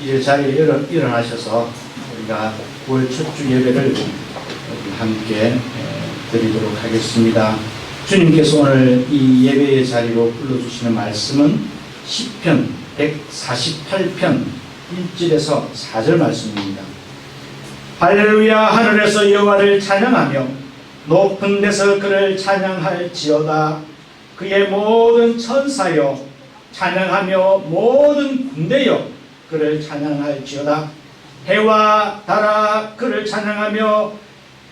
이제 자리에 일어나셔서 우리가 9월 첫 주 예배를 함께 드리도록 하겠습니다. 주님께서 오늘 이 예배의 자리로 불러주시는 말씀은 시편 148편 1절에서 4절 말씀입니다. 할렐루야. 하늘에서 여호와를 찬양하며 높은 데서 그를 찬양할지어다. 그의 모든 천사여 찬양하며 모든 군대여 그를 찬양할지어다. 해와 달아 그를 찬양하며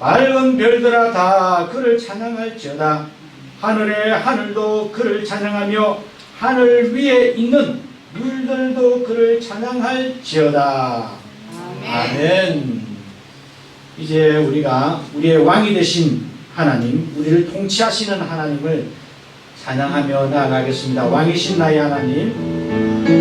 맑은 별들아 다 그를 찬양할지어다. 하늘의 하늘도 그를 찬양하며 하늘 위에 있는 물들도 그를 찬양할지어다. 아멘. 이제 우리가 우리의 왕이 되신 하나님, 우리를 통치하시는 하나님을 찬양하며 나아가겠습니다. 왕이신 나의 하나님,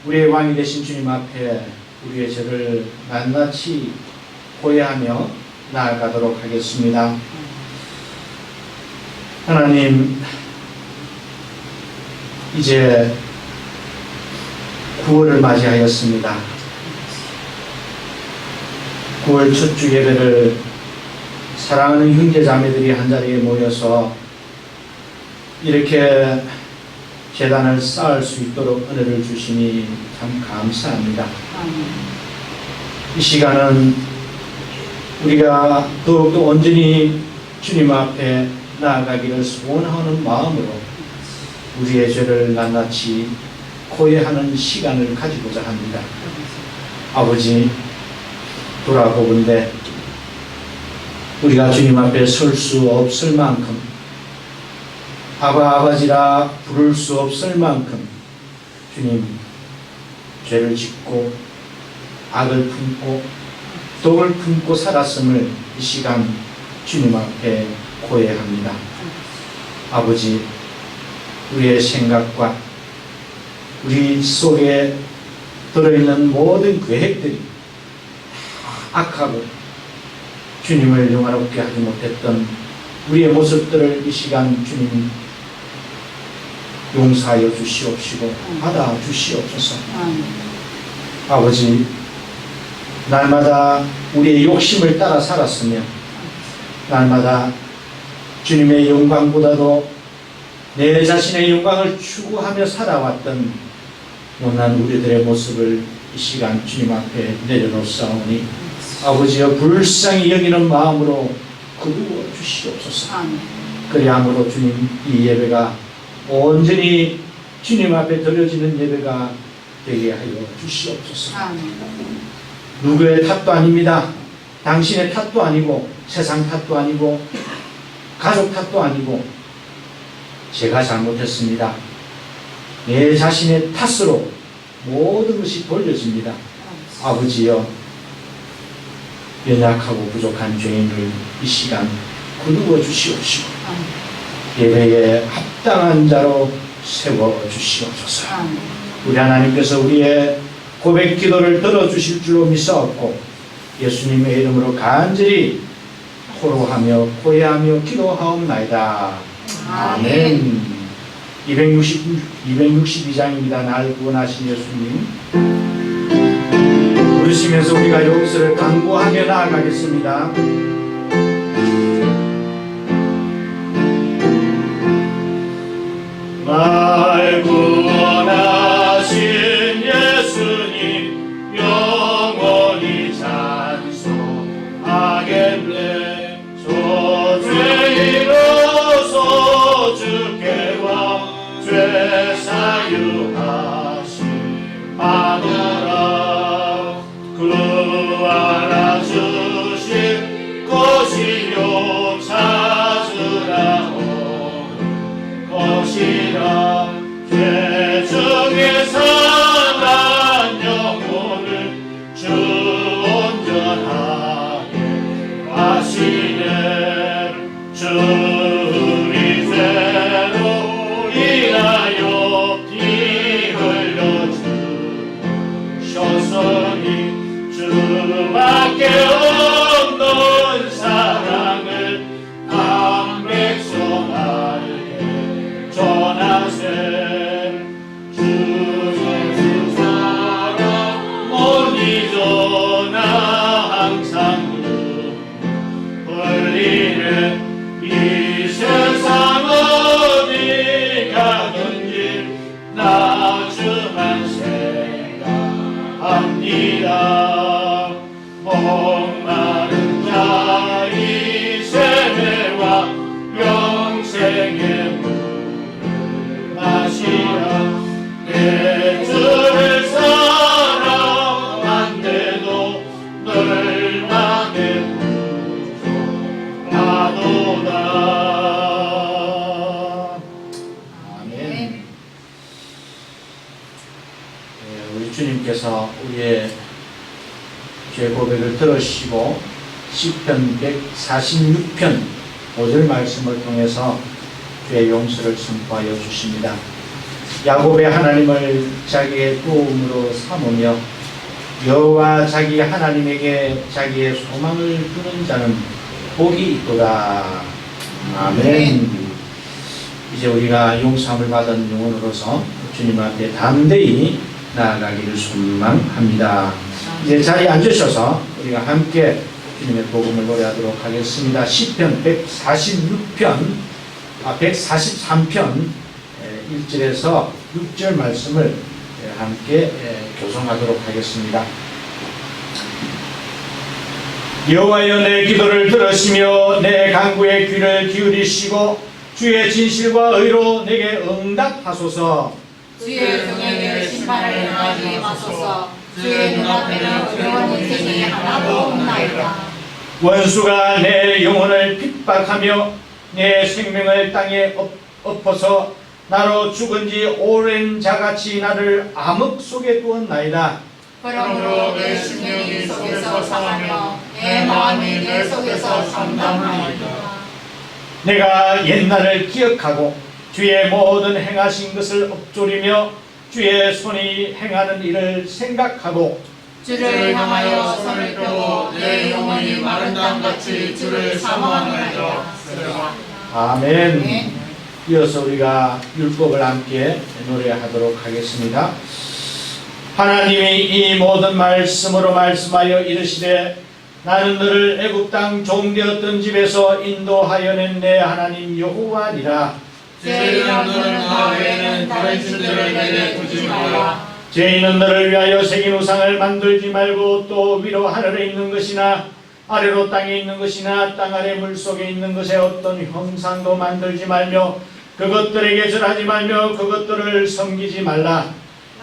우리의 왕이 되신 주님 앞에 우리의 죄를 낱낱이 고해하며 나아가도록 하겠습니다. 하나님, 이제 9월을 맞이하였습니다. 9월 첫 주 예배를 사랑하는 형제 자매들이 한자리에 모여서 이렇게 제단을 쌓을 수 있도록 은혜를 주시니 참 감사합니다. 이 시간은 우리가 더욱더 온전히 주님 앞에 나아가기를 소원하는 마음으로 우리의 죄를 낱낱이 고해하는 시간을 가지고자 합니다. 아버지, 돌아보건대 우리가 주님 앞에 설 수 없을 만큼, 아버지라 부를 수 없을 만큼 주님 죄를 짓고 악을 품고 독을 품고 살았음을 이 시간 주님 앞에 고해합니다. 아버지, 우리의 생각과 우리 속에 들어있는 모든 계획들이 악하고 주님을 영화롭게 하지 못했던 우리의 모습들을 이 시간 주님 용서하여 주시옵시고 받아 주시옵소서. 아버지, 날마다 우리의 욕심을 따라 살았으며 날마다 주님의 영광보다도 내 자신의 영광을 추구하며 살아왔던 못난 우리들의 모습을 이 시간 주님 앞에 내려놓사오니 아버지여 불쌍히 여기는 마음으로 거두어 주시옵소서. 그리함으로 주님, 이 예배가 온전히 주님 앞에 드려지는 예배가 되게 하여 주시옵소서. 누구의 탓도 아닙니다. 당신의 탓도 아니고 세상 탓도 아니고 가족 탓도 아니고 제가 잘못했습니다. 내 자신의 탓으로 모든 것이 돌려집니다. 아버지여, 연약하고 부족한 죄인을 이 시간 거두어 주시옵시고 예배에 합당한 자로 세워 주시옵소서. 우리 하나님께서 우리의 고백 기도를 들어주실 줄로 믿사옵고 예수님의 이름으로 간절히 호로하며 고해하며 기도하옵나이다. 아멘. 262장입니다. 날 구원하신 예수님. 부르시면서 우리가 용서를 간구하며 나아가겠습니다. 날 구원하신 예수님 영원히 찬송하겠네. 저 죄인으로서 주께 와 죄 사유하심 받으라. 구하라 주실 것이요 찾으라 오는 것이라. 죄 중에 사는 영혼을 주 온전하게 하시네. 주의 죄로 인하여 피 흘려 주셨으니 주밖에 없는 사랑을 한 백성에게 전하세. 주 예수 사랑 못 잊어나 항상 흘리네. 이 세상 어디 가든지 나 주만 생각합니다. 목마른 자의 세례와 영생의 물을 마시라. 내 주를 사랑한데도 늘 맘에 부족하도다. 아멘. 우리 주님께서 우리의 죄 고백을 들으시고 시편 146편 5절 말씀을 통해서 죄의 용서를 선포하여 주십니다. 야곱의 하나님을 자기의 도움으로 삼으며 여호와 자기 하나님에게 자기의 소망을 두는 자는 복이 있도다. 아멘. 이제 우리가 용서함을 받은 영혼으로서 주님 앞에 담대히 나아가기를 소망합니다. 이제 자리에 앉으셔서 우리가 함께 주님의 복음을 노래하도록 하겠습니다. 시편 143편 1절에서 6절 말씀을 함께 교송하도록 하겠습니다. 여호와여 내 기도를 들으시며 내 간구에 귀를 기울이시고 주의 진실과 의로 내게 응답하소서. 주의 종에게 심판을 행하지 마소서. 주의 눈앞에는 어려운 인생이 하나도 없나이다. 원수가 내 영혼을 핍박하며 내 생명을 땅에 엎어서 나로 죽은 지 오랜 자같이 나를 암흑 속에 두었나이다. 그러므로 내 심령이 속에서 상하며 내 마음이 내 속에서 상담하나이다. 내가 옛날을 기억하고 주의 모든 행하신 것을 엎조리며 주의 손이 행하는 일을 생각하고 주를 향하여 손을 펴고 내 영혼이 마른 땅같이 주를 사모하나이다. 아멘. 이어서 우리가 율법을 함께 노래하도록 하겠습니다. 하나님이 이 모든 말씀으로 말씀하여 이르시되 나는 너를 애굽 땅 종되었던 집에서 인도하여 낸 내 하나님 여호와니라. 죄인은 너를 나 외에는 다른 신들을 내게 두지 말라. 죄인은 너를 위하여 새긴 우상을 만들지 말고 또 위로 하늘에 있는 것이나 아래로 땅에 있는 것이나 땅 아래 물속에 있는 것에 어떤 형상도 만들지 말며 그것들에게 절하지 말며 그것들을 섬기지 말라.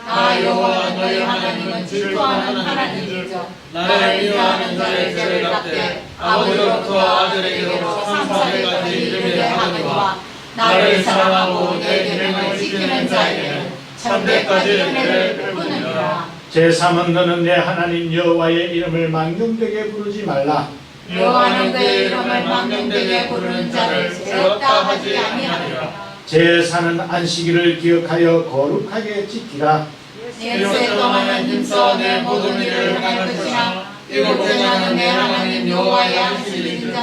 나 여호와 너희 하나님은 질투하는 하나님이죠. 나를 미워하는 자의 죄를 갚되 아버지로부터 아들에게로 3, 4대까지 이르게 하거니와 나를 사랑하고 내 계명을 지키는 자에게는 천대까지 은혜를 베푸느니라. 제3은 너는 내 하나님 여호와의 이름을 망령되게 부르지 말라. 여호와는 그의 이름을 망령되게 부르는 자를 죄없다 하지 아니하리라. 제4는 안식일을 기억하여 거룩하게 지키라. 일곱째 동안은 힘써 내 모든 일을 행할 것이나 일곱째 날은 내 하나님 여호와의 안식일인즉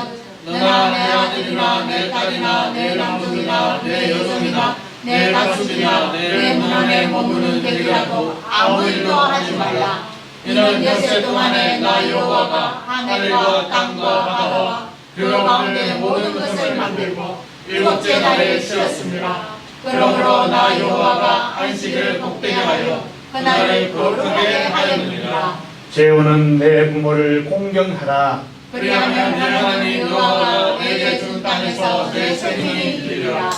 너나 내 아들이나 내 딸이나 내 남종이나 내 여종이나 내 가축이나 내 문 안에 머무는 객이라도 아무 일도 하지 말라. 이는 엿새 동안에 나 여호와가 하늘과 땅과 바다와 그 가운데 모든 것을 만들고 일곱째 날에 쉬었습니다. 그러므로 나 여호와가 안식일을 복되게 하여 그날을 거룩하게 하였느니라. 재우는 내 부모를 공경하라. 그리하면 내 하나님 여호와가 내게 준 땅에서 내 생명이 이르리라.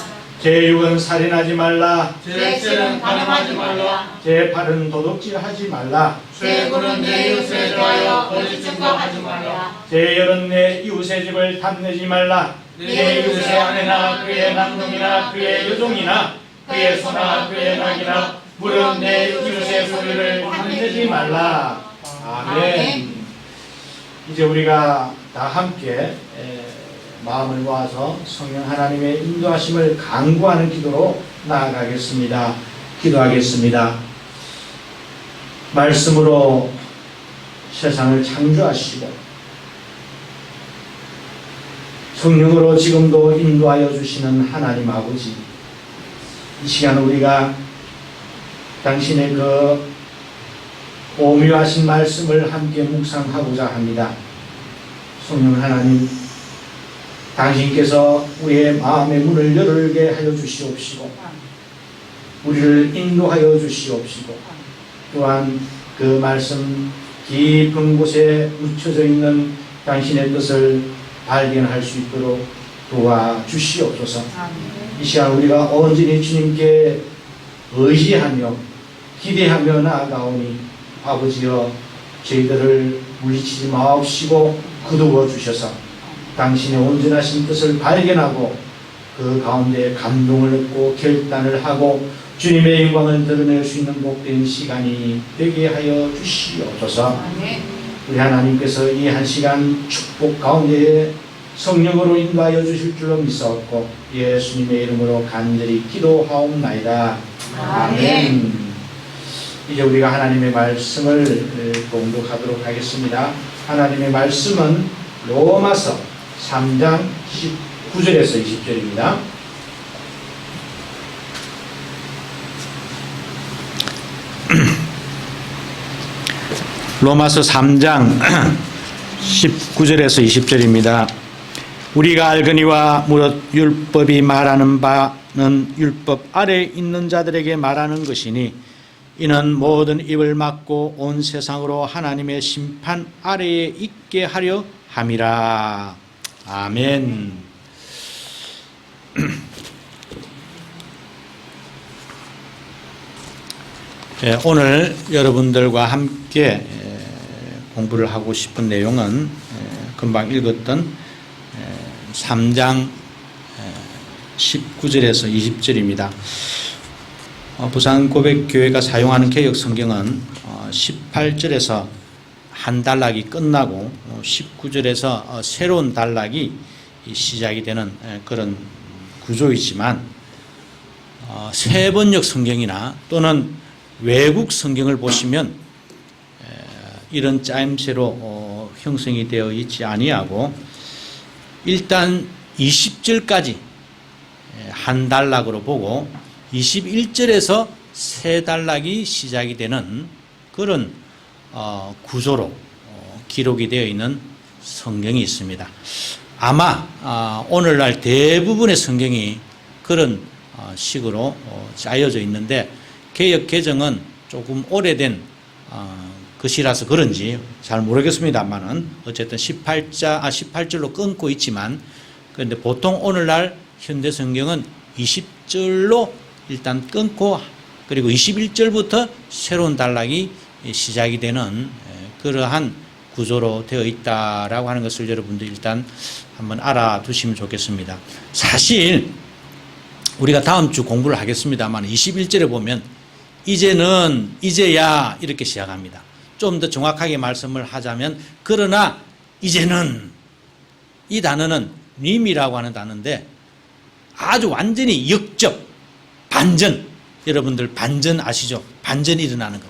제6은 살인하지 말라. 제7은 간음하지 말라. 제8은 도둑질하지 말라. 제9는 내 이웃에 대하여 거짓 증거하지 말라. 제10은 내 이웃의 집을 탐내지 말라. 내 이웃의 아내나 그의 남동이나 그의 여종이나 그의 소나 그의 낙이나 무릇 내 이웃의 소유를 탐내지 말라. 아멘. 이제 우리가 다 함께 마음을 모아서 성령 하나님의 인도하심을 간구하는 기도로 나아가겠습니다. 기도하겠습니다. 말씀으로 세상을 창조하시고 성령으로 지금도 인도하여 주시는 하나님 아버지, 이 시간 우리가 당신의 그 오묘하신 말씀을 함께 묵상하고자 합니다. 성령 하나님, 당신께서 우리의 마음의 문을 열게 하여 주시옵시고 우리를 인도하여 주시옵시고 또한 그 말씀 깊은 곳에 묻혀져 있는 당신의 뜻을 발견할 수 있도록 도와주시옵소서. 이 시간 우리가 온전히 주님께 의지하며 기대하며 나아가오니 아버지여, 저희들을 물리치지 마옵시고 거두어 주셔서 당신의 온전하신 뜻을 발견하고 그 가운데 감동을 얻고 결단을 하고 주님의 영광을 드러낼 수 있는 복된 시간이 되게 하여 주시옵소서. 우리 하나님께서 이 한 시간 축복 가운데 성령으로 인도하여 주실 줄로 믿사옵고 예수님의 이름으로 간절히 기도하옵나이다. 아멘. 이제 우리가 하나님의 말씀을 봉독하도록 하겠습니다. 하나님의 말씀은 로마서 3장 19절에서 20절입니다. 로마서 3장 19절에서 20절입니다. 우리가 알거니와 무릇 율법이 말하는 바는 율법 아래 있는 자들에게 말하는 것이니 이는 모든 입을 막고 온 세상으로 하나님의 심판 아래에 있게 하려 함이라. 아멘. 오늘 여러분들과 함께 공부를 하고 싶은 내용은 금방 읽었던 3장 19절에서 20절입니다. 부산고백교회가 사용하는 개혁성경은 18절에서 한 단락이 끝나고 19절에서 새로운 단락이 시작이 되는 그런 구조이지만 세번역 성경이나 또는 외국 성경을 보시면 이런 짜임새로 형성이 되어 있지 아니하고 일단 20절까지 한 단락으로 보고 21절에서 세 단락이 시작이 되는 그런 구조로 기록이 되어 있는 성경이 있습니다. 아마 오늘날 대부분의 성경이 그런 식으로 짜여져 있는데 개역 개정은 조금 오래된 것이라서 그런지 잘 모르겠습니다만은 어쨌든 18절로 끊고 있지만 그런데 보통 오늘날 현대 성경은 20절로 일단 끊고 그리고 21절부터 새로운 단락이 시작이 되는 그러한 구조로 되어 있다라고 하는 것을 여러분들 일단 한번 알아두시면 좋겠습니다. 사실 우리가 다음 주 공부를 하겠습니다만 21절에 보면 이제는 이제야 이렇게 시작합니다. 좀 더 정확하게 말씀을 하자면 그러나 이제는 이 단어는 님이라고 하는 단어인데 아주 완전히 역적 반전, 여러분들 반전 아시죠? 반전이 일어나는 것.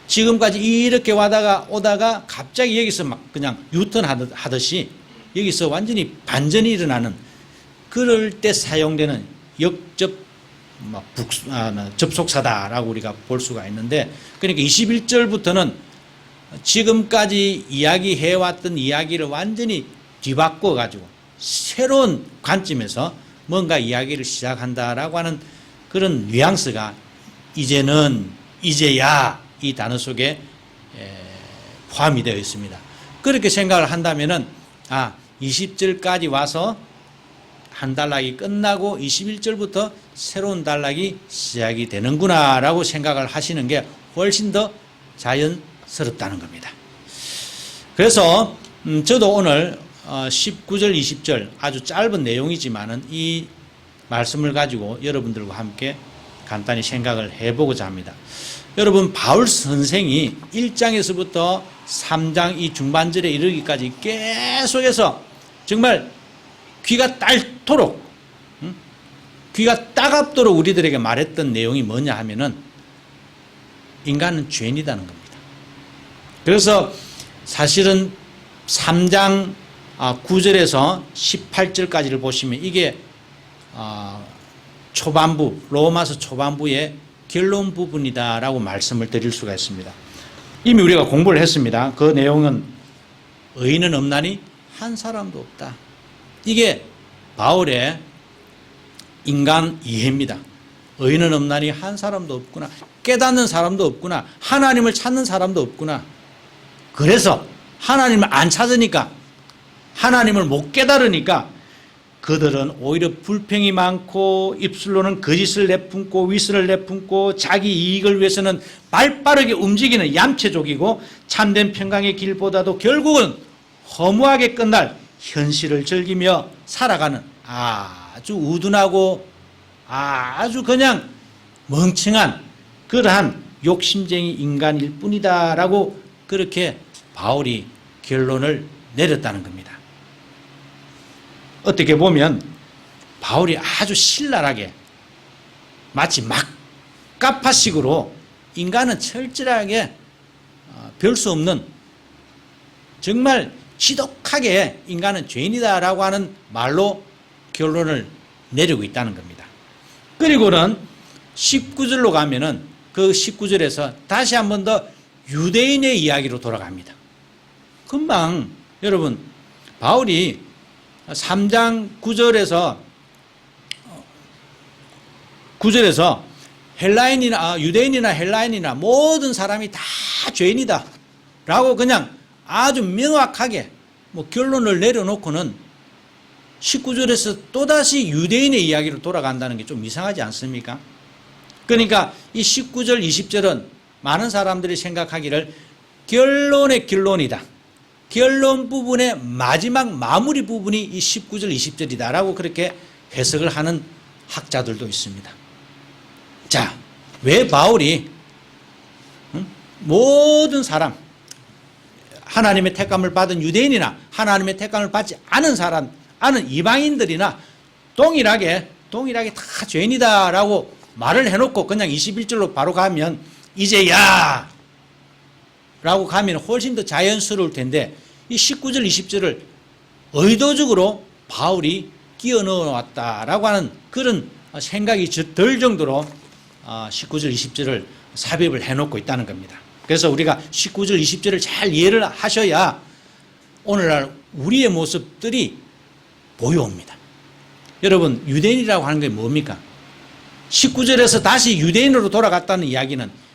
지금까지 이렇게 오다가 갑자기 여기서 막 그냥 유턴 하듯이 여기서 완전히 반전이 일어나는 그럴 때 사용되는 접속사다라고 우리가 볼 수가 있는데, 그러니까 21절부터는 지금까지 이야기해왔던 이야기를 완전히 뒤바꿔 가지고 새로운 관점에서 뭔가 이야기를 시작한다라고 하는 그런 뉘앙스가 이제야 이 단어 속에 포함이 되어 있습니다. 그렇게 생각을 한다면은 20절까지 와서 한 단락이 끝나고 21절부터 새로운 단락이 시작이 되는구나 라고 생각을 하시는 게 훨씬 더 자연스럽다는 겁니다. 그래서 저도 오늘 19절 20절 아주 짧은 내용이지만은 이 말씀을 가지고 여러분들과 함께 간단히 생각을 해보고자 합니다. 여러분, 바울 선생이 1장에서부터 3장 이 중반절에 이르기까지 계속해서 정말 귀가 닳도록, 귀가 따갑도록 우리들에게 말했던 내용이 뭐냐 하면은 인간은 죄인이라는 겁니다. 그래서 사실은 3장 9절에서 18절까지를 보시면 이게 초반부, 로마서 초반부의 결론 부분이다라고 말씀을 드릴 수가 있습니다. 이미 우리가 공부를 했습니다. 그 내용은 의인은 없나니 한 사람도 없다. 이게 바울의 인간 이해입니다. 의인은 없나니 한 사람도 없구나. 깨닫는 사람도 없구나. 하나님을 찾는 사람도 없구나. 그래서 하나님을 안 찾으니까, 하나님을 못 깨달으니까 그들은 오히려 불평이 많고 입술로는 거짓을 내뿜고 위선을 내뿜고 자기 이익을 위해서는 발빠르게 움직이는 얌체족이고 참된 평강의 길보다도 결국은 허무하게 끝날 현실을 즐기며 살아가는 아주 우둔하고 아주 그냥 멍청한 그러한 욕심쟁이 인간일 뿐이다라고 그렇게 바울이 결론을 내렸다는 겁니다. 어떻게 보면 바울이 아주 신랄하게 마치 막가파식으로 인간은 철저하게 별 수 없는, 정말 지독하게 인간은 죄인이다라고 하는 말로 결론을 내리고 있다는 겁니다. 그리고는 19절로 가면은 그 19절에서 다시 한 번 더 유대인의 이야기로 돌아갑니다. 금방 여러분 바울이 3장 9절에서 유대인이나 헬라인이나 모든 사람이 다 죄인이다 라고 그냥 아주 명확하게 결론을 내려놓고는 19절에서 또다시 유대인의 이야기로 돌아간다는 게 좀 이상하지 않습니까? 그러니까 이 19절 20절은 많은 사람들이 생각하기를 결론의 결론이다, 결론 부분의 마지막 마무리 부분이 이 19절 20절이다 라고 그렇게 해석을 하는 학자들도 있습니다. 자, 왜 바울이 모든 사람, 하나님의 택감을 받은 유대인이나 하나님의 택감을 받지 않은 사람, 아는 이방인들이나 동일하게 다 죄인이다 라고 말을 해놓고 그냥 21절로 바로 가면 이제야 라고 가면 훨씬 더 자연스러울 텐데, 이 19절 20절을 의도적으로 바울이 끼워 넣어왔다라고 하는 그런 생각이 들 정도로 19절 20절을 삽입을 해놓고 있다는 겁니다. 그래서 우리가 19절 20절을 잘 이해를 하셔야 오늘날 우리의 모습들이 보여옵니다. 여러분, 유대인이라고 하는 게 뭡니까? 19절에서 다시 유대인으로 돌아갔다는 이야기는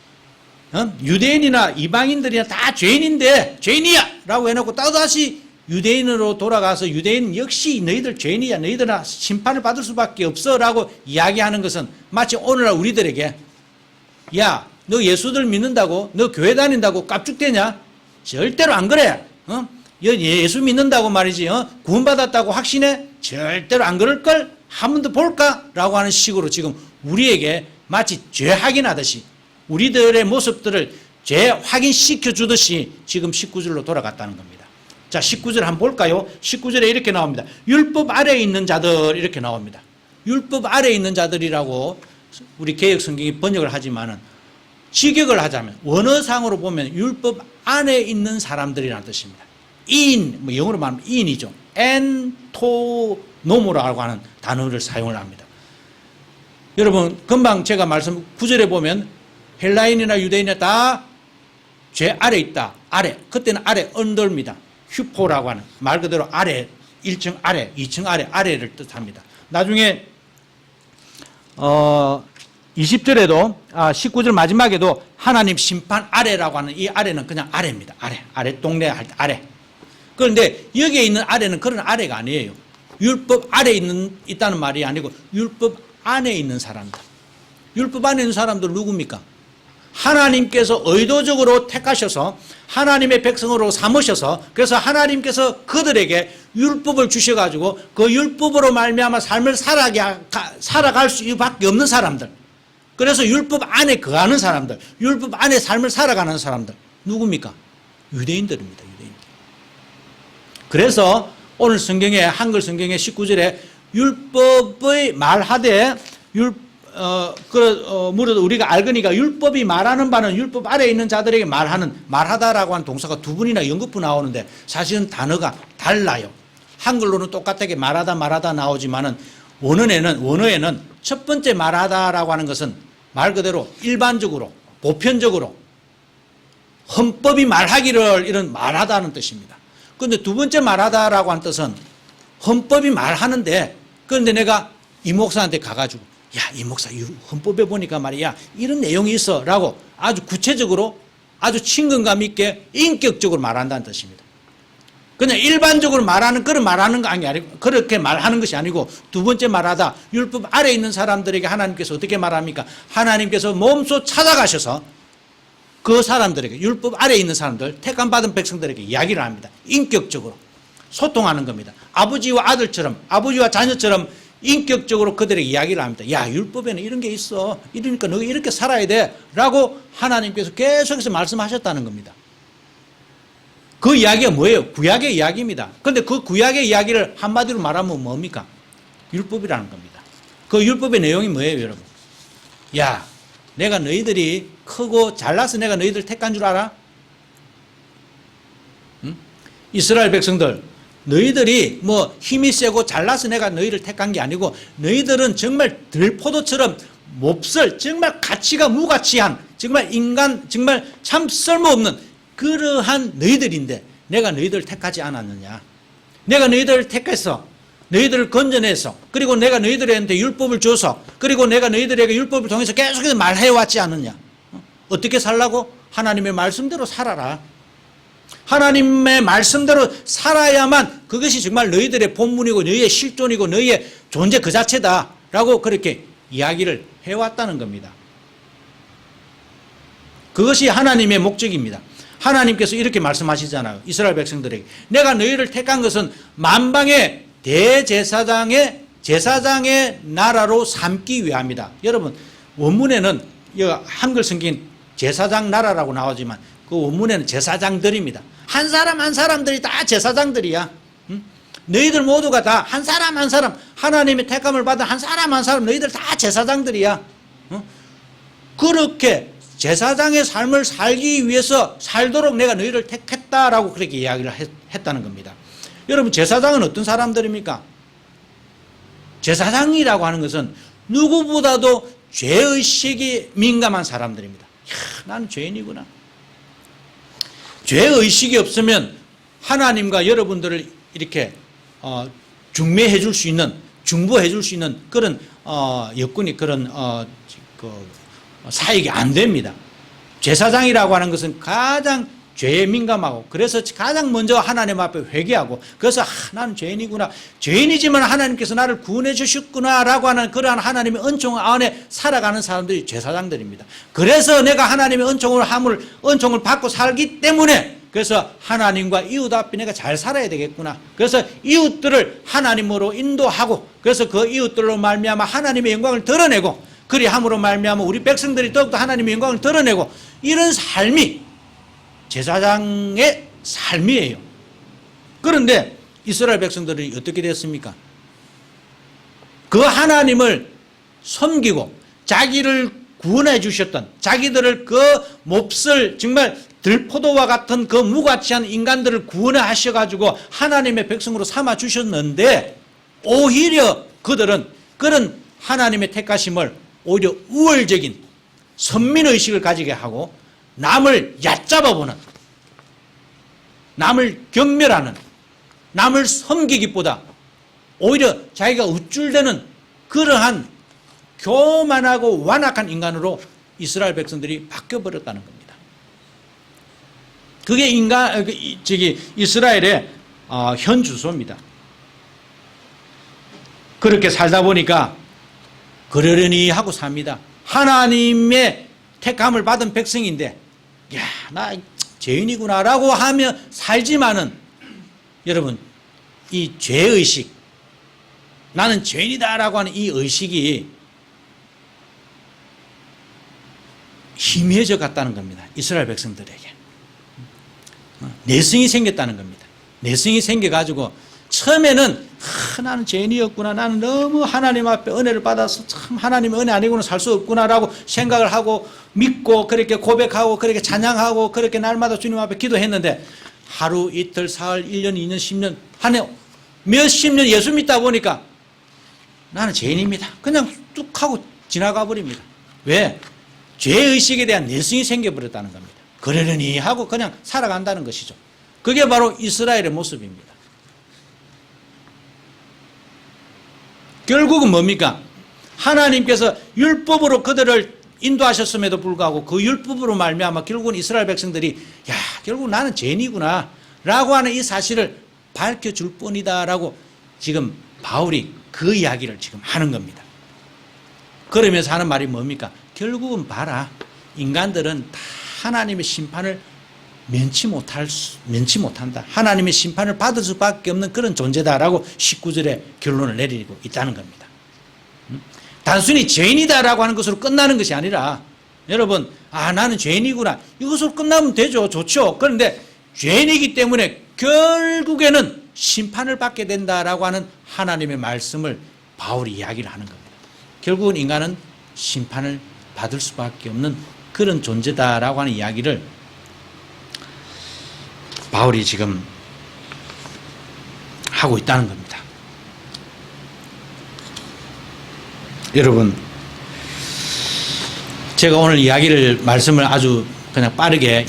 유대인이나 이방인들이나 다 죄인인데 죄인이야 라고 해놓고 또다시 유대인으로 돌아가서 유대인 역시 너희들 죄인이야, 너희들아 심판을 받을 수밖에 없어 라고 이야기하는 것은 마치 오늘날 우리들에게 야, 너 예수들 믿는다고, 너 교회 다닌다고 깝죽대냐? 절대로 안 그래. 예수 믿는다고 말이지 구원받았다고 확신해? 절대로 안 그럴걸? 한 번 더 볼까? 라고 하는 식으로 지금 우리에게 마치 죄 확인하듯이 우리들의 모습들을 죄 확인시켜 주듯이 지금 19절로 돌아갔다는 겁니다. 자, 19절 한번 볼까요? 19절에 이렇게 나옵니다. 율법 아래에 있는 자들, 이렇게 나옵니다. 율법 아래에 있는 자들이라고 우리 개역 성경이 번역을 하지만은 직역을 하자면 원어상으로 보면 율법 안에 있는 사람들이라는 뜻입니다. 인, 뭐 영어로 말하면 인이죠. 엔토노모라고 하는 단어를 사용을 합니다. 여러분 금방 제가 말씀 9절에 보면 헬라인이나 유대인이나 다 죄 아래 있다. 아래. 그때는 아래 언더입니다. 휴포라고 하는 말 그대로 아래, 1층 아래, 2층 아래, 아래를 뜻합니다. 나중에 20절에도 19절 마지막에도 하나님 심판 아래라고 하는 이 아래는 그냥 아래입니다. 아래 동네 할 때 아래. 그런데 여기에 있는 아래는 그런 아래가 아니에요. 율법 아래 있다는 말이 아니고 율법 안에 있는 사람들. 율법 안에 있는 사람들 누굽니까? 하나님께서 의도적으로 택하셔서 하나님의 백성으로 삼으셔서 그래서 하나님께서 그들에게 율법을 주셔가지고 그 율법으로 말미암아 삶을 살아갈 수밖에 없는 사람들. 그래서 율법 안에 거하는 사람들, 율법 안에 삶을 살아가는 사람들 누굽니까? 유대인들입니다. 유대인들. 그래서 오늘 성경에 한글 성경의 19절에 율법의 말하되 무릇 우리가 알거니가 율법이 말하는 바는 율법 아래에 있는 자들에게 말하다라고 하는 동사가 두 번이나 연거푸 나오는데 사실은 단어가 달라요. 한글로는 똑같게 말하다 나오지만은 원어에는 첫 번째 말하다라고 하는 것은 말 그대로 일반적으로 보편적으로 헌법이 말하기를 이런 말하다는 뜻입니다. 그런데 두 번째 말하다라고 하는 뜻은 헌법이 말하는데 그런데 내가 이 목사한테 가가지고 야, 이 목사 헌법에 보니까 말이야 이런 내용이 있어 라고 아주 구체적으로 아주 친근감 있게 인격적으로 말한다는 뜻입니다. 그냥 일반적으로 말하는 그런 말하는 거 아니고 그렇게 말하는 것이 아니고 두 번째 말하다 율법 아래에 있는 사람들에게 하나님께서 어떻게 말합니까? 하나님께서 몸소 찾아가셔서 그 사람들에게 율법 아래에 있는 사람들 택함받은 백성들에게 이야기를 합니다. 인격적으로 소통하는 겁니다. 아버지와 아들처럼 아버지와 자녀처럼 인격적으로 그들에게 이야기를 합니다. 야, 율법에는 이런 게 있어. 이러니까 너희 이렇게 살아야 돼. 라고 하나님께서 계속해서 말씀하셨다는 겁니다. 그 이야기가 뭐예요? 구약의 이야기입니다. 그런데 그 구약의 이야기를 한마디로 말하면 뭡니까? 율법이라는 겁니다. 그 율법의 내용이 뭐예요, 여러분? 야, 내가 너희들이 크고 잘나서 내가 너희들 택한 줄 알아? 응? 이스라엘 백성들 너희들이 뭐 힘이 세고 잘나서 내가 너희를 택한 게 아니고 너희들은 정말 들포도처럼 몹쓸 정말 가치가 무가치한 정말 인간 정말 참 쓸모없는 그러한 너희들인데 내가 너희들을 택하지 않았느냐. 내가 너희들을 택해서 너희들을 건져내서 그리고 내가 너희들한테 율법을 줘서 그리고 내가 너희들에게 율법을 통해서 계속해서 말해왔지 않느냐. 어떻게 살라고? 하나님의 말씀대로 살아라. 하나님의 말씀대로 살아야만 그것이 정말 너희들의 본분이고 너희의 실존이고 너희의 존재 그 자체다라고 그렇게 이야기를 해왔다는 겁니다. 그것이 하나님의 목적입니다. 하나님께서 이렇게 말씀하시잖아요. 이스라엘 백성들에게 내가 너희를 택한 것은 만방의 대제사장의 나라로 삼기 위함이다. 여러분 원문에는 한글 성경 제사장 나라라고 나오지만 그 원문에는 제사장들입니다. 한 사람 한 사람들이 다 제사장들이야. 응? 너희들 모두가 다 한 사람 한 사람 하나님의 택함을 받은 한 사람 한 사람 너희들 다 제사장들이야. 응? 그렇게 제사장의 삶을 살기 위해서 살도록 내가 너희를 택했다라고 그렇게 이야기를 했다는 겁니다. 여러분 제사장은 어떤 사람들입니까? 제사장이라고 하는 것은 누구보다도 죄의식이 민감한 사람들입니다. 야, 나는 죄인이구나. 죄의식이 없으면 하나님과 여러분들을 이렇게 중매해 줄 수 있는 중보해 줄 수 있는 그런 여건이 그런 사역이 안 됩니다. 제사장이라고 하는 것은 가장 죄에 민감하고 그래서 가장 먼저 하나님 앞에 회개하고 그래서 나는 죄인이구나. 죄인이지만 하나님께서 나를 구원해 주셨구나라고 하는 그러한 하나님의 은총 안에 살아가는 사람들이 제사장들입니다. 그래서 내가 하나님의 은총을 받고 살기 때문에 그래서 하나님과 이웃 앞에 내가 잘 살아야 되겠구나. 그래서 이웃들을 하나님으로 인도하고 그래서 그 이웃들로 말미암아 하나님의 영광을 드러내고 그리함으로 말미암아 우리 백성들이 더욱더 하나님의 영광을 드러내고 이런 삶이 제사장의 삶이에요. 그런데 이스라엘 백성들이 어떻게 됐습니까? 그 하나님을 섬기고 자기를 구원해 주셨던, 자기들을 그 몹쓸 정말 들포도와 같은 그 무가치한 인간들을 구원해 하셔가지고 하나님의 백성으로 삼아 주셨는데, 오히려 그들은 그런 하나님의 택하심을 오히려 우월적인 선민의식을 가지게 하고 남을 얕잡아보는, 남을 경멸하는, 남을 섬기기보다 오히려 자기가 우쭐대는 그러한 교만하고 완악한 인간으로 이스라엘 백성들이 바뀌어버렸다는 겁니다. 그게 이스라엘의 현 주소입니다. 그렇게 살다 보니까 그러려니 하고 삽니다. 하나님의 택함을 받은 백성인데, 야, 나 죄인이구나라고 하며 살지만은, 여러분, 이 죄의식, 나는 죄인이다라고 하는 이 의식이 희미해져 갔다는 겁니다. 이스라엘 백성들에게. 내성이 생겼다는 겁니다. 내성이 생겨가지고 처음에는 나는 죄인이었구나, 나는 너무 하나님 앞에 은혜를 받아서 참 하나님의 은혜 아니고는 살 수 없구나라고 생각을 하고 믿고 그렇게 고백하고 그렇게 찬양하고 그렇게 날마다 주님 앞에 기도했는데, 하루 이틀 사흘 1년 2년 10년 한 해 몇십 년 예수 믿다 보니까 나는 죄인입니다, 그냥 뚝 하고 지나가 버립니다. 왜? 죄의식에 대한 내성이 생겨버렸다는 겁니다. 그러려니 하고 그냥 살아간다는 것이죠. 그게 바로 이스라엘의 모습입니다. 결국은 뭡니까? 하나님께서 율법으로 그들을 인도하셨음에도 불구하고 그 율법으로 말미암아 결국은 이스라엘 백성들이, 야, 결국 나는 죄인이구나 라고 하는 이 사실을 밝혀줄 뿐이다 라고 지금 바울이 그 이야기를 지금 하는 겁니다. 그러면서 하는 말이 뭡니까? 결국은 봐라, 인간들은 다 하나님의 심판을 면치 못한다. 하나님의 심판을 받을 수밖에 없는 그런 존재다라고 19절에 결론을 내리고 있다는 겁니다. 단순히 죄인이다라고 하는 것으로 끝나는 것이 아니라, 여러분, 나는 죄인이구나, 이것으로 끝나면 되죠. 좋죠. 그런데 죄인이기 때문에 결국에는 심판을 받게 된다라고 하는 하나님의 말씀을 바울이 이야기를 하는 겁니다. 결국은 인간은 심판을 받을 수밖에 없는 그런 존재다라고 하는 이야기를 바울이 지금 하고 있다는 겁니다. 여러분, 제가 오늘 말씀을 아주 그냥 빠르게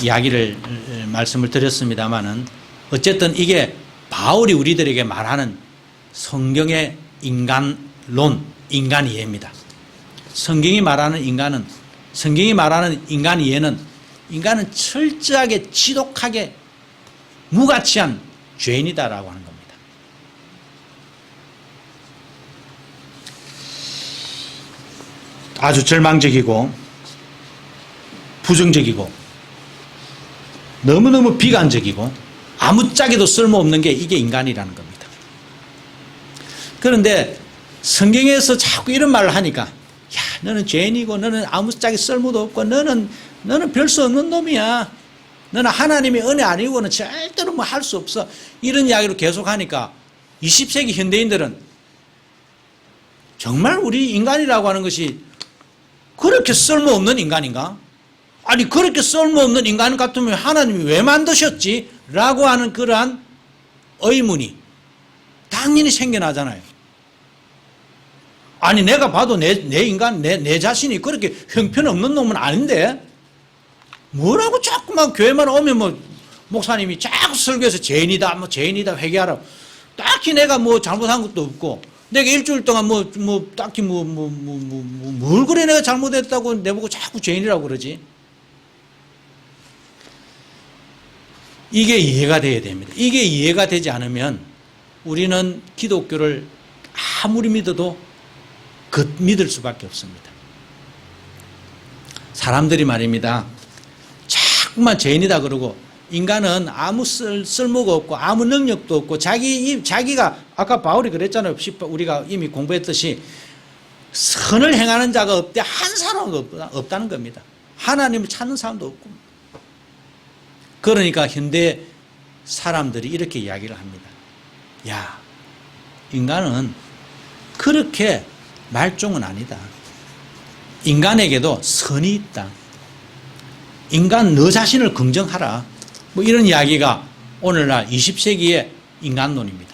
말씀을 드렸습니다만은, 어쨌든 이게 바울이 우리들에게 말하는 성경의 인간론, 인간 이해입니다. 성경이 말하는 인간 이해는, 인간은 철저하게 지독하게 무가치한 죄인이다라고 하는 겁니다. 아주 절망적이고 부정적이고 너무너무 비관적이고 아무짝에도 쓸모없는 게 이게 인간이라는 겁니다. 그런데 성경에서 자꾸 이런 말을 하니까, 야, 너는 죄인이고 너는 아무짝에 쓸모도 없고 너는 별 수 없는 놈이야, 너는 하나님의 은혜 아니고는 절대로 뭐 할 수 없어, 이런 이야기로 계속 하니까 20세기 현대인들은 정말 우리 인간이라고 하는 것이 그렇게 쓸모없는 인간인가? 아니, 그렇게 쓸모없는 인간 같으면 하나님이 왜 만드셨지? 라고 하는 그러한 의문이 당연히 생겨나잖아요. 아니, 내가 봐도 내 자신이 그렇게 형편없는 놈은 아닌데, 뭐라고 자꾸만 교회만 오면 목사님이 자꾸 설교해서 죄인이다 회개하라. 딱히 내가 잘못한 것도 없고, 내가 일주일 동안 딱히 뭘 그래 내가 잘못했다고 내보고 자꾸 죄인이라고 그러지? 이게 이해가 돼야 됩니다. 이게 이해가 되지 않으면 우리는 기독교를 아무리 믿어도 믿을 수밖에 없습니다. 사람들이 말입니다, 자꾸만 죄인이다 그러고, 인간은 아무 쓸모가 없고 아무 능력도 없고, 자기가 아까 바울이 그랬잖아요. 우리가 이미 공부했듯이 선을 행하는 자가 없대 한 사람도 없다는 겁니다. 하나님을 찾는 사람도 없고. 그러니까 현대 사람들이 이렇게 이야기를 합니다. 야, 인간은 그렇게 말종은 아니다. 인간에게도 선이 있다. 인간 너 자신을 긍정하라. 뭐 이런 이야기가 오늘날 20세기의 인간론입니다.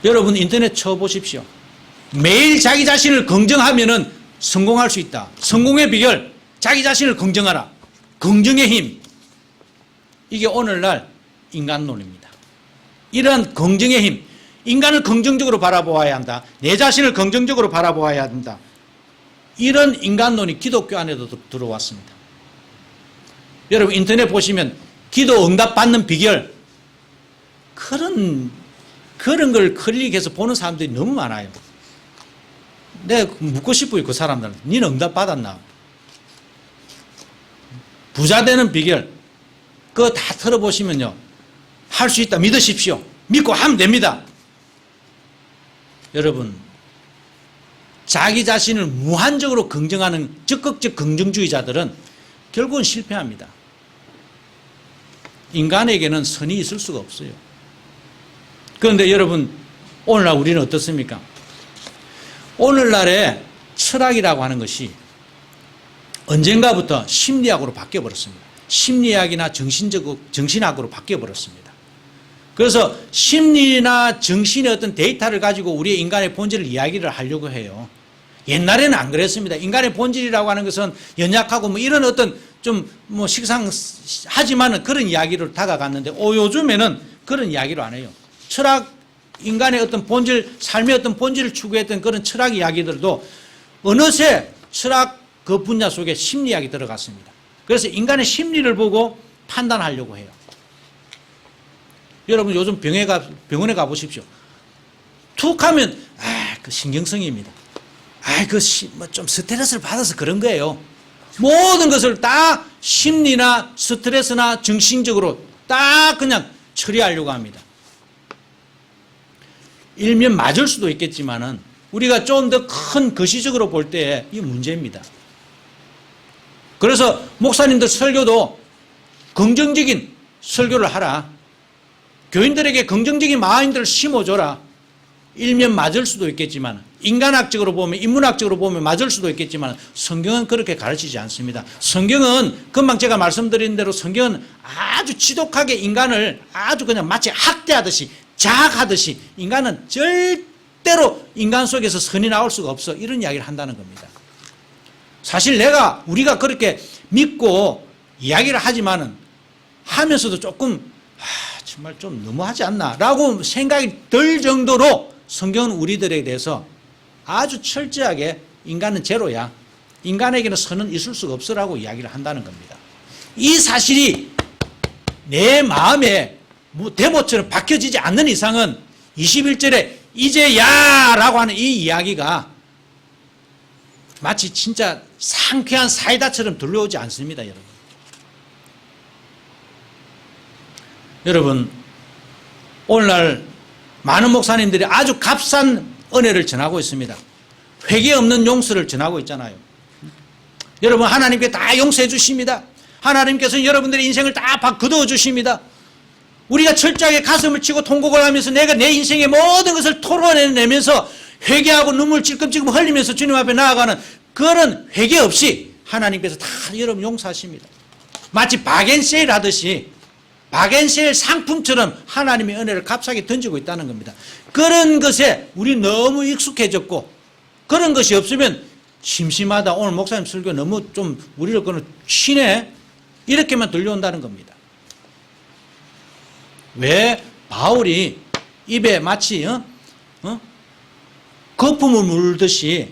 여러분 인터넷 쳐보십시오. 매일 자기 자신을 긍정하면은 성공할 수 있다. 성공의 비결, 자기 자신을 긍정하라. 긍정의 힘. 이게 오늘날 인간론입니다. 이러한 긍정의 힘, 인간을 긍정적으로 바라보아야 한다. 내 자신을 긍정적으로 바라보아야 한다. 이런 인간론이 기독교 안에도 들어왔습니다. 여러분 인터넷 보시면 기도 응답 받는 비결, 그런 걸 클릭해서 보는 사람들이 너무 많아요. 내가 묻고 싶어요. 그 사람들은. 니는 응답 받았나? 부자 되는 비결, 그거 다 들어보시면요. 할 수 있다. 믿으십시오. 믿고 하면 됩니다. 여러분, 자기 자신을 무한적으로 긍정하는 적극적 긍정주의자들은 결국은 실패합니다. 인간에게는 선이 있을 수가 없어요. 그런데 여러분, 오늘날 우리는 어떻습니까? 오늘날의 철학이라고 하는 것이 언젠가부터 심리학으로 바뀌어버렸습니다. 심리학이나 정신학으로 바뀌어버렸습니다. 그래서 심리나 정신의 어떤 데이터를 가지고 우리의 인간의 본질을 이야기를 하려고 해요. 옛날에는 안 그랬습니다. 인간의 본질이라고 하는 것은 연약하고 뭐 이런 어떤 좀 뭐 식상하지만은 그런 이야기로 다가갔는데 요즘에는 그런 이야기를 안 해요. 철학, 인간의 어떤 본질, 삶의 어떤 본질을 추구했던 그런 철학 이야기들도 어느새 철학 그 분야 속에 심리학이 들어갔습니다. 그래서 인간의 심리를 보고 판단하려고 해요. 여러분 요즘 병원에 가보십시오. 툭 하면 그 신경성입니다. 좀 스트레스를 받아서 그런 거예요. 모든 것을 다 심리나 스트레스나 정신적으로 딱 그냥 처리하려고 합니다. 일면 맞을 수도 있겠지만은 우리가 좀 더 큰 거시적으로 볼 때 이 문제입니다. 그래서 목사님들 설교도 긍정적인 설교를 하라. 교인들에게 긍정적인 마인드를 심어줘라. 일면 맞을 수도 있겠지만, 인간학적으로 보면, 인문학적으로 보면 맞을 수도 있겠지만 성경은 그렇게 가르치지 않습니다. 성경은 금방 제가 말씀드린 대로 성경은 아주 지독하게 인간을 아주 그냥 마치 학대하듯이 자학하듯이 인간은 절대로 인간 속에서 선이 나올 수가 없어. 이런 이야기를 한다는 겁니다. 사실 우리가 그렇게 믿고 이야기를 하지만은 하면서도 조금 정말 좀 너무하지 않나 라고 생각이 들 정도로 성경은 우리들에 대해서 아주 철저하게 인간은 제로야. 인간에게는 선은 있을 수가 없으라고 이야기를 한다는 겁니다. 이 사실이 내 마음에 대모처럼 박혀지지 않는 이상은 21절에 이제야 라고 하는 이 이야기가 마치 진짜 상쾌한 사이다처럼 들려오지 않습니다. 여러분 오늘날 많은 목사님들이 아주 값싼 은혜를 전하고 있습니다. 회개 없는 용서를 전하고 있잖아요. 여러분 하나님께 다 용서해 주십니다. 하나님께서는 여러분들의 인생을 다 거두어 주십니다. 우리가 철저하게 가슴을 치고 통곡을 하면서 내가 내 인생의 모든 것을 토로내면서 회개하고 눈물 찔끔찔끔 흘리면서 주님 앞에 나아가는 그런 회개 없이 하나님께서 다 여러분 용서하십니다. 마치 바겐세일 하듯이 바겐세일 상품처럼 하나님의 은혜를 값싸게 던지고 있다는 겁니다. 그런 것에 우리 너무 익숙해졌고 그런 것이 없으면 심심하다. 오늘 목사님 설교 너무 좀 우리를 그는 쉬네. 이렇게만 들려온다는 겁니다. 왜 바울이 입에 마치 거품을 물듯이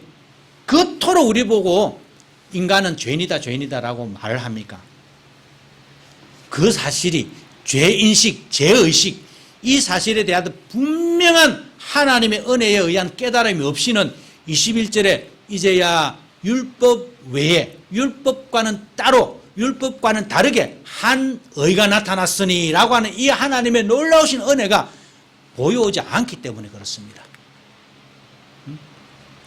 그토록 우리 보고 인간은 죄인이다 죄인이다라고 말을 합니까? 그 사실이 죄인식, 죄의식 이 사실에 대한 분명한 하나님의 은혜에 의한 깨달음이 없이는 21절에 이제야 율법 외에 율법과는 따로 율법과는 다르게 한 의가 나타났으니 라고 하는 이 하나님의 놀라우신 은혜가 보여오지 않기 때문에 그렇습니다.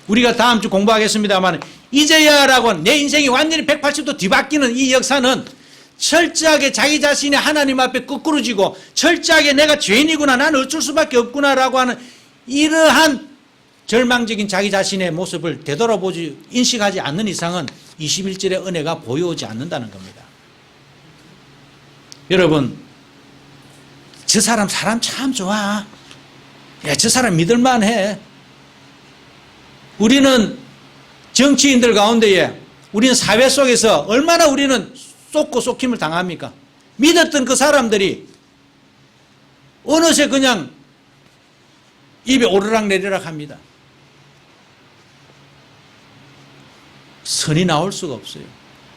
우리가 다음 주 공부하겠습니다만 이제야 라고 내 인생이 완전히 180도 뒤바뀌는 이 역사는 철저하게 자기 자신이 하나님 앞에 거꾸로지고 철저하게 내가 죄인이구나 나는 어쩔 수밖에 없구나 라고 하는 이러한 절망적인 자기 자신의 모습을 되돌아보지 인식하지 않는 이상은 21절의 은혜가 보여오지 않는다는 겁니다. 여러분, 저 사람 참 좋아. 야, 저 사람 믿을만해. 우리는 정치인들 가운데에 우리는 사회 속에서 얼마나 우리는 쏟고 쏟김을 당합니까? 믿었던 그 사람들이 어느새 그냥 입에 오르락 내리락 합니다. 선이 나올 수가 없어요.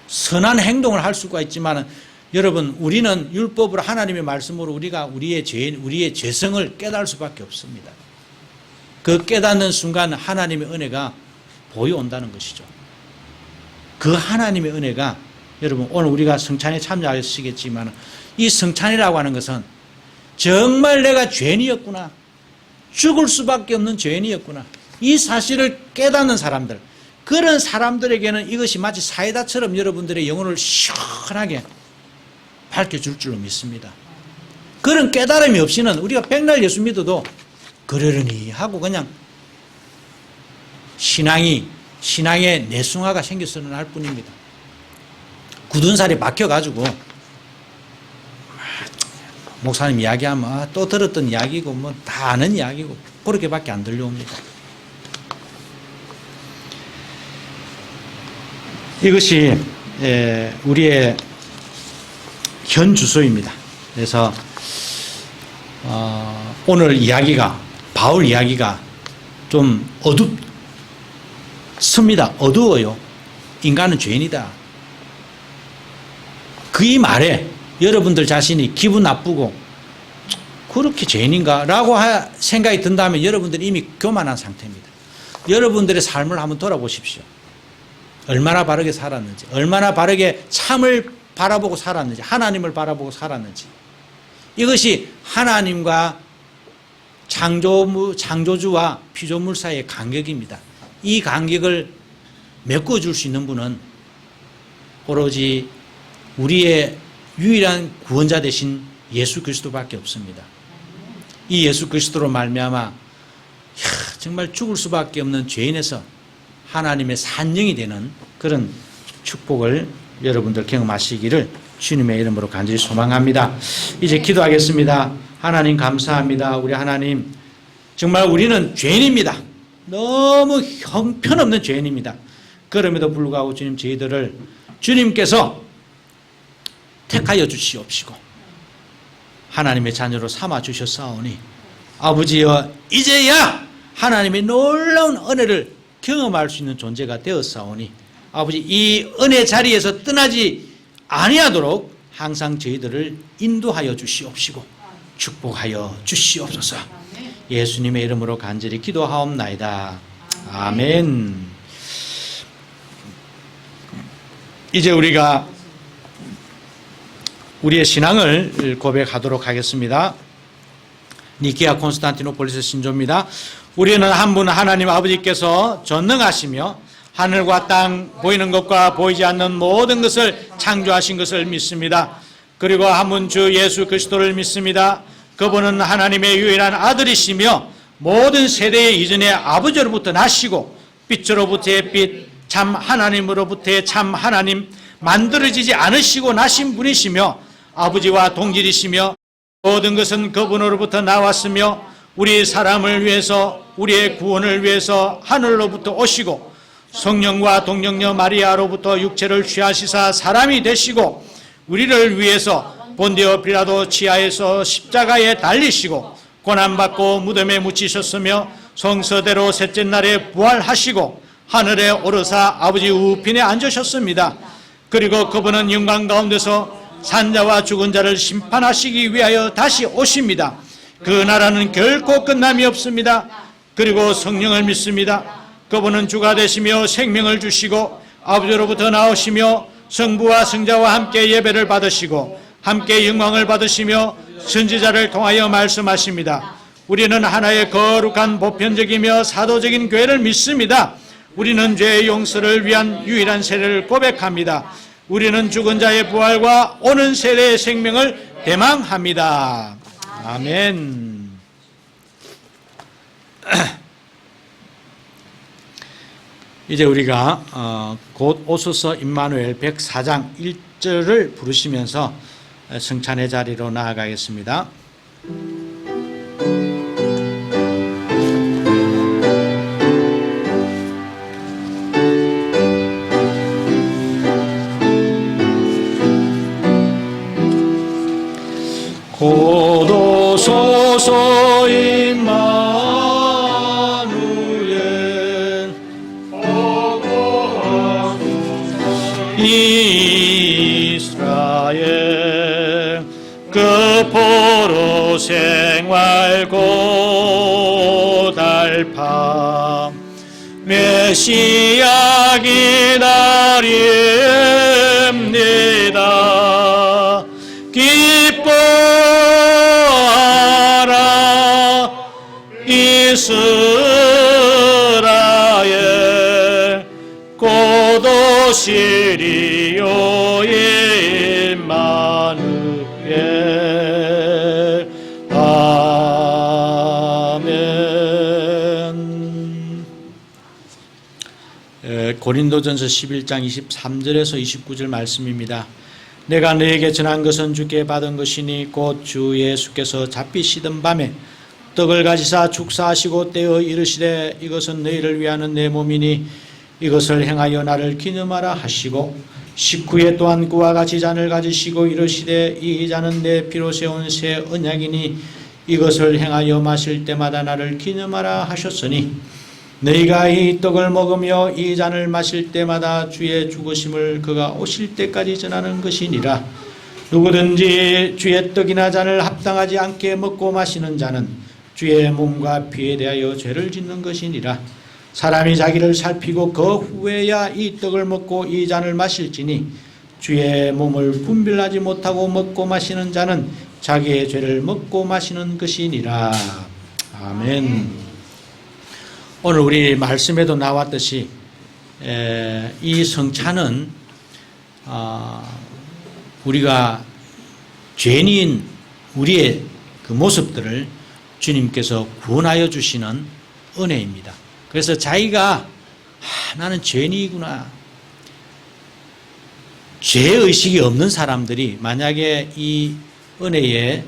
선한 행동을 할 수가 있지만 여러분, 우리는 율법으로 하나님의 말씀으로 우리가 우리의 죄성을 깨달을 수밖에 없습니다. 그 깨닫는 순간 하나님의 은혜가 보여온다는 것이죠. 그 하나님의 은혜가 여러분, 오늘 우리가 성찬에 참여하시겠지만 이 성찬이라고 하는 것은 정말 내가 죄인이었구나, 죽을 수밖에 없는 죄인이었구나, 이 사실을 깨닫는 사람들, 그런 사람들에게는 이것이 마치 사이다처럼 여러분들의 영혼을 시원하게 밝혀줄 줄로 믿습니다. 그런 깨달음이 없이는 우리가 백날 예수 믿어도 그러려니 하고 그냥 신앙의 내숭화가 생겨서는 할 뿐입니다. 굳은 살이 박혀가지고 목사님 이야기하면 또 들었던 이야기고 뭐 다 아는 이야기고 그렇게밖에 안 들려옵니다. 이것이 우리의 현 주소입니다. 그래서 오늘 이야기가, 바울 이야기가 좀 어둡습니다. 어두워요. 인간은 죄인이다. 그 이 말에 여러분들 자신이 기분 나쁘고 그렇게 죄인인가? 라고 생각이 든다면 여러분들이 이미 교만한 상태입니다. 여러분들의 삶을 한번 돌아보십시오. 얼마나 바르게 살았는지, 얼마나 바르게 참을 바라보고 살았는지, 하나님을 바라보고 살았는지. 이것이 하나님과 창조주와 피조물 사이의 간격입니다. 이 간격을 메꿔줄 수 있는 분은 오로지 우리의 유일한 구원자 되신 예수 그리스도밖에 없습니다. 이 예수 그리스도로 말미암아 정말 죽을 수밖에 없는 죄인에서 하나님의 산영이 되는 그런 축복을 여러분들 경험하시기를 주님의 이름으로 간절히 소망합니다. 이제 기도하겠습니다. 하나님 감사합니다. 우리 하나님, 정말 우리는 죄인입니다. 너무 형편없는 죄인입니다. 그럼에도 불구하고 주님, 저희들을 주님께서 택하여 주시옵시고 하나님의 자녀로 삼아 주셨사오니 아버지여, 이제야 하나님의 놀라운 은혜를 경험할 수 있는 존재가 되었사오니 아버지, 이 은혜 자리에서 떠나지 아니하도록 항상 저희들을 인도하여 주시옵시고 축복하여 주시옵소서. 예수님의 이름으로 간절히 기도하옵나이다. 아멘. 이제 우리가 우리의 신앙을 고백하도록 하겠습니다. 니케아 콘스탄티노폴리스 신조입니다. 우리는 한 분 하나님 아버지께서 전능하시며 하늘과 땅, 보이는 것과 보이지 않는 모든 것을 창조하신 것을 믿습니다. 그리고 한 분 주 예수 그리스도를 믿습니다. 그분은 하나님의 유일한 아들이시며 모든 세대의 이전에 아버지로부터 나시고 빛으로부터의 빛, 참 하나님으로부터의 참 하나님, 만들어지지 않으시고 나신 분이시며 아버지와 동질이시며 모든 것은 그분으로부터 나왔으며 우리 사람을 위해서, 우리의 구원을 위해서 하늘로부터 오시고 성령과 동정녀 마리아로부터 육체를 취하시사 사람이 되시고 우리를 위해서 본디오 빌라도 치하에서 십자가에 달리시고 고난받고 무덤에 묻히셨으며 성서대로 셋째 날에 부활하시고 하늘에 오르사 아버지 우편에 앉으셨습니다. 그리고 그분은 영광 가운데서 산자와 죽은 자를 심판하시기 위하여 다시 오십니다. 그 나라는 결코 끝남이 없습니다. 그리고 성령을 믿습니다. 그분은 주가 되시며 생명을 주시고 아버지로부터 나오시며 성부와 성자와 함께 예배를 받으시고 함께 영광을 받으시며 선지자를 통하여 말씀하십니다. 우리는 하나의 거룩한 보편적이며 사도적인 교회를 믿습니다. 우리는 죄의 용서를 위한 유일한 세례를 고백합니다. 우리는 죽은 자의 부활과 오는 세대의 생명을 대망합니다. 아멘. 이제 우리가 곧 오소서 임마누엘 104장 1절을 부르시면서 성찬의 자리로 나아가겠습니다. 곧 오소서 임마누엘 이스라엘 그 포로 생활 고달파 메시아 기다립니다. 기뻐하라 이스라엘 곧 오시리요 임마누엘 아멘. 고린도전서 11장 23절에서 29절 말씀입니다. 내가 너에게 전한 것은 주께 받은 것이니 곧 주 예수께서 잡히시던 밤에 떡을 가지사 축사하시고 떼어 이르시되 이것은 너희를 위하는 내 몸이니 이것을 행하여 나를 기념하라 하시고 식후에 또한 그와 같이 잔을 가지시고 이르시되 이 잔은 내 피로 세운 새 언약이니 이것을 행하여 마실 때마다 나를 기념하라 하셨으니 너희가 이 떡을 먹으며 이 잔을 마실 때마다 주의 죽으심을 그가 오실 때까지 전하는 것이니라. 누구든지 주의 떡이나 잔을 합당하지 않게 먹고 마시는 자는 주의 몸과 피에 대하여 죄를 짓는 것이니라. 사람이 자기를 살피고 그 후에야 이 떡을 먹고 이 잔을 마실지니 주의 몸을 분별하지 못하고 먹고 마시는 자는 자기의 죄를 먹고 마시는 것이니라. 아멘. 오늘 우리 말씀에도 나왔듯이 이 성찬은 우리가 죄인인 우리의 그 모습들을 주님께서 구원하여 주시는 은혜입니다. 그래서 자기가 나는 죄인이구나, 죄의식이 없는 사람들이 만약에 이 은혜의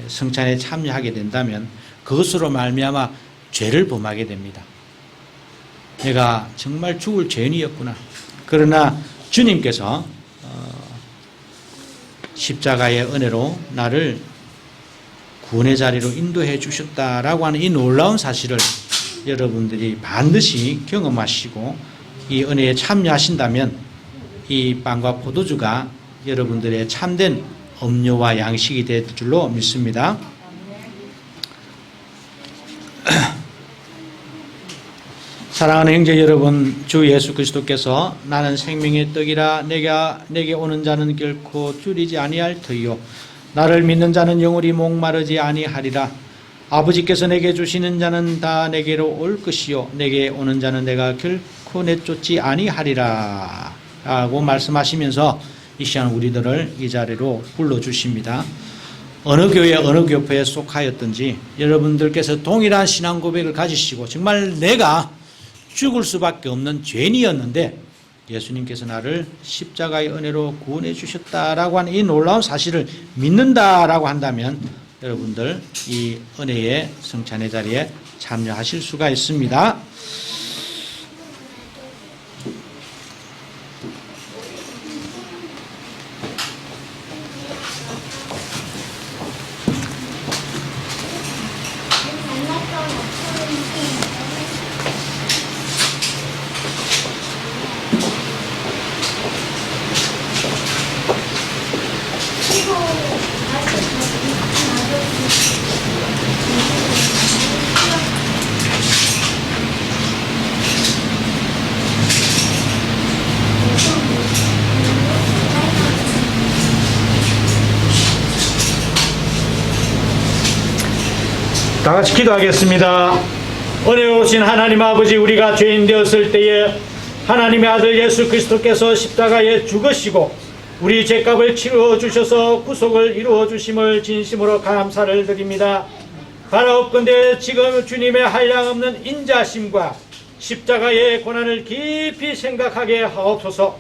성찬에 참여하게 된다면 그것으로 말미암아 죄를 범하게 됩니다. 내가 정말 죽을 죄인이었구나. 그러나 주님께서 십자가의 은혜로 나를 구원의 자리로 인도해 주셨다라고 하는 이 놀라운 사실을 여러분들이 반드시 경험하시고 이 은혜에 참여하신다면 이 빵과 포도주가 여러분들의 참된 음료와 양식이 될 줄로 믿습니다. 사랑하는 형제 여러분, 주 예수 그리스도께서 나는 생명의 떡이라 내게 오는 자는 결코 줄이지 아니할 터이요 나를 믿는 자는 영원히 목마르지 아니하리라. 아버지께서 내게 주시는 자는 다 내게로 올 것이요 내게 오는 자는 내가 결코 내쫓지 아니하리라 라고 말씀하시면서 이 시간 우리들을 이 자리로 불러주십니다. 어느 교회 어느 교회에 속하였든지 여러분들께서 동일한 신앙 고백을 가지시고 정말 내가 죽을 수밖에 없는 죄인이었는데 예수님께서 나를 십자가의 은혜로 구원해 주셨다라고 하는 이 놀라운 사실을 믿는다라고 한다면 여러분들 이 은혜의 성찬의 자리에 참여하실 수가 있습니다. 다 같이 기도하겠습니다. 은혜로우신 하나님 아버지, 우리가 죄인 되었을 때에 하나님의 아들 예수 그리스도께서 십자가에 죽으시고 우리 죄값을 치루어 주셔서 구속을 이루어 주심을 진심으로 감사를 드립니다. 바라옵건대 지금 주님의 한량없는 인자심과 십자가의 고난을 깊이 생각하게 하옵소서.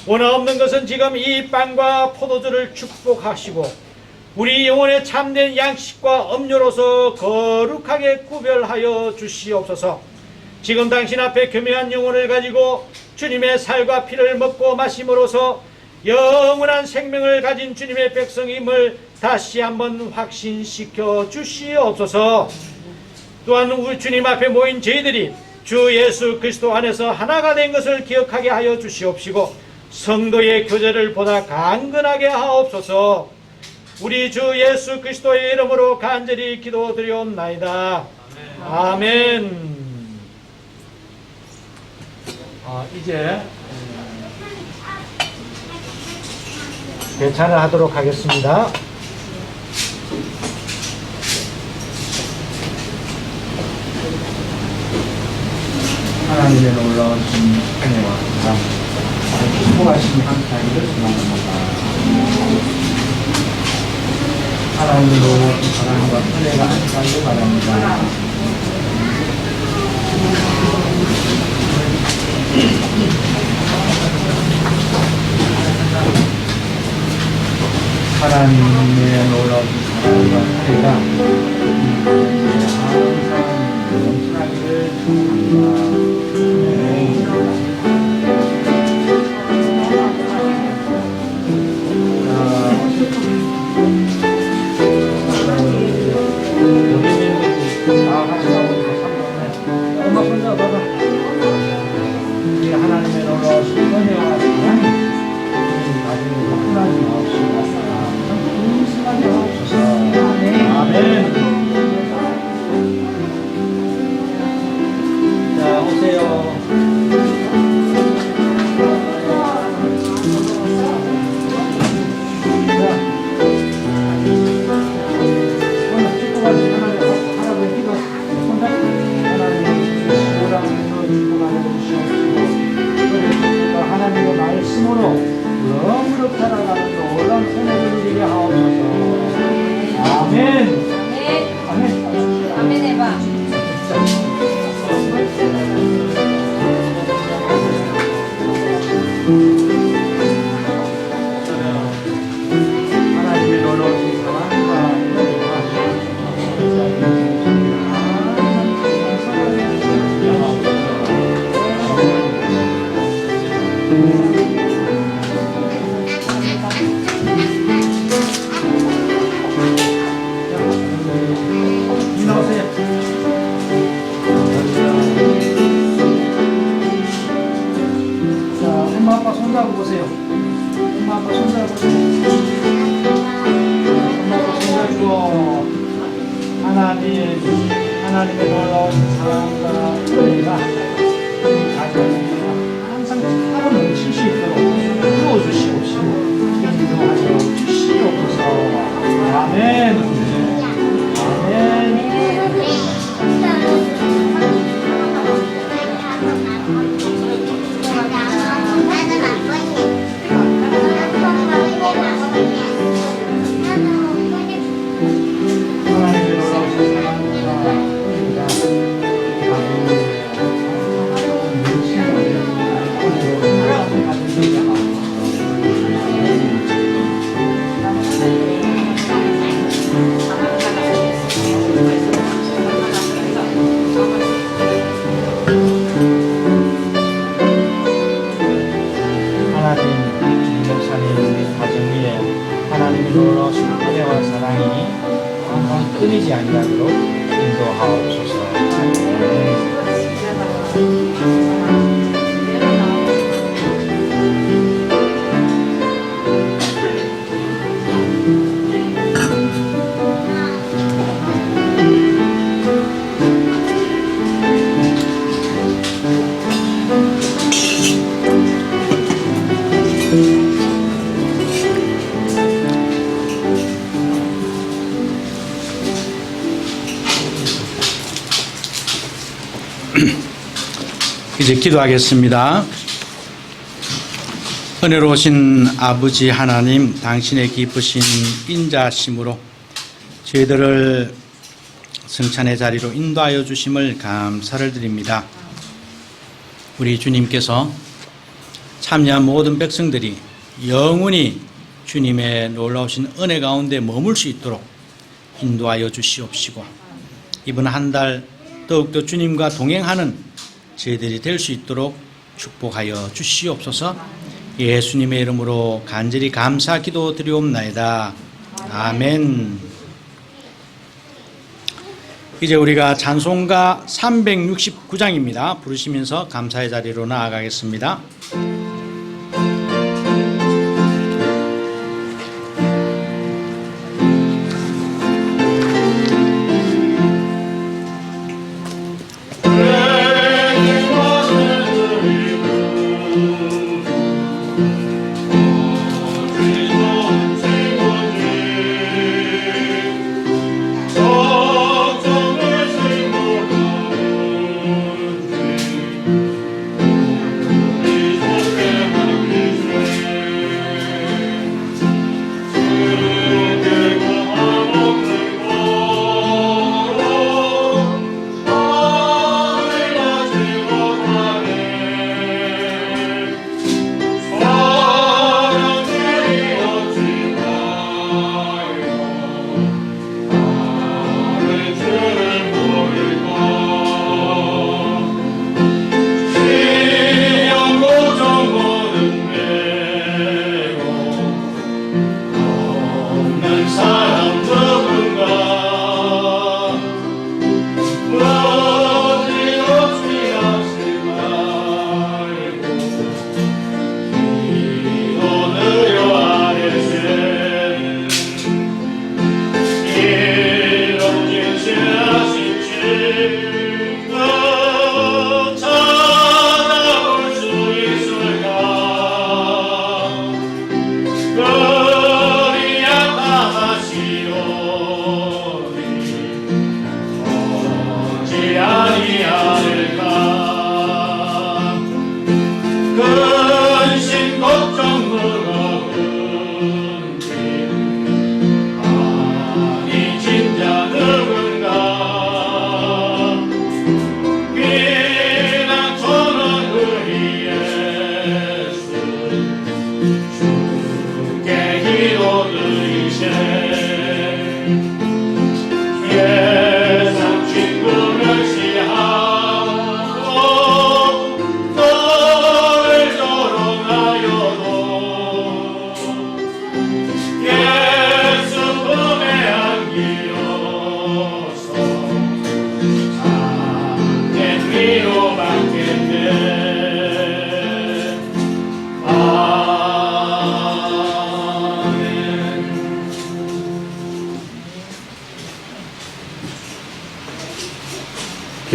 원하없는 것은 지금 이 빵과 포도주를 축복하시고 우리 영혼의 참된 양식과 음료로서 거룩하게 구별하여 주시옵소서. 지금 당신 앞에 교묘한 영혼을 가지고 주님의 살과 피를 먹고 마심으로써 영원한 생명을 가진 주님의 백성임을 다시 한번 확신시켜 주시옵소서. 또한 우리 주님 앞에 모인 저희들이 주 예수 그리스도 안에서 하나가 된 것을 기억하게 하여 주시옵시고 성도의 교제를 보다 강건하게 하옵소서. 우리 주 예수 그리스도의 이름으로 간절히 기도드리옵나이다. 아멘. 이제 개찬을 하도록 하겠습니다. 하나님의 놀라우신 은혜와 사랑, 수고하신 함께하기를 소망합니다. 하나님의 놀라우신 사랑과 은혜가 함께하기를 바랍니다. 하나님의 놀라우신 사랑과 은혜가 항상 넘쳐나기를 축원합니다. 하나님의 놀라우신 은혜와 사랑이 나중에 끝나지 마옵시고 항상 승하게 하옵소서. 아멘. 자, 오세요. 하나님의 말씀으로 영으로 살아가는 놀라운 은혜를 누리게 하옵소서. 아멘. 아멘. 아멘 해봐. 하나님의 놀라우신 사랑과 은혜가 엄마 아빠 손잡고 보세요. 엄마 아빠 손잡고 보세요. 엄마 아빠 손잡고 하나님의 놀라운 사랑과 은혜가 우리 가정에 항상 차고 넘칠 수 있도록 부어주시옵시고 인도하여 주시옵소서. 아멘. 아멘. 하나님의 놀라우신 사랑과 은혜가 하나님 목사님 가정 위에 하나님의 놀라우신 은혜와 사랑이 항상 끊이지 아니하도록 인도하옵소서. 이제 기도하겠습니다. 은혜로우신 아버지 하나님, 당신의 기쁘신 인자심으로 저희들을 성찬의 자리로 인도하여 주심을 감사를 드립니다. 우리 주님께서 참여한 모든 백성들이 영원히 주님의 놀라우신 은혜 가운데 머물 수 있도록 인도하여 주시옵시고, 이번 한 달 더욱더 주님과 동행하는 저희들이 될 수 있도록 축복하여 주시옵소서. 예수님의 이름으로 간절히 감사 기도 드리옵나이다. 아멘. 이제 우리가 찬송가 369장입니다. 부르시면서 감사의 자리로 나아가겠습니다.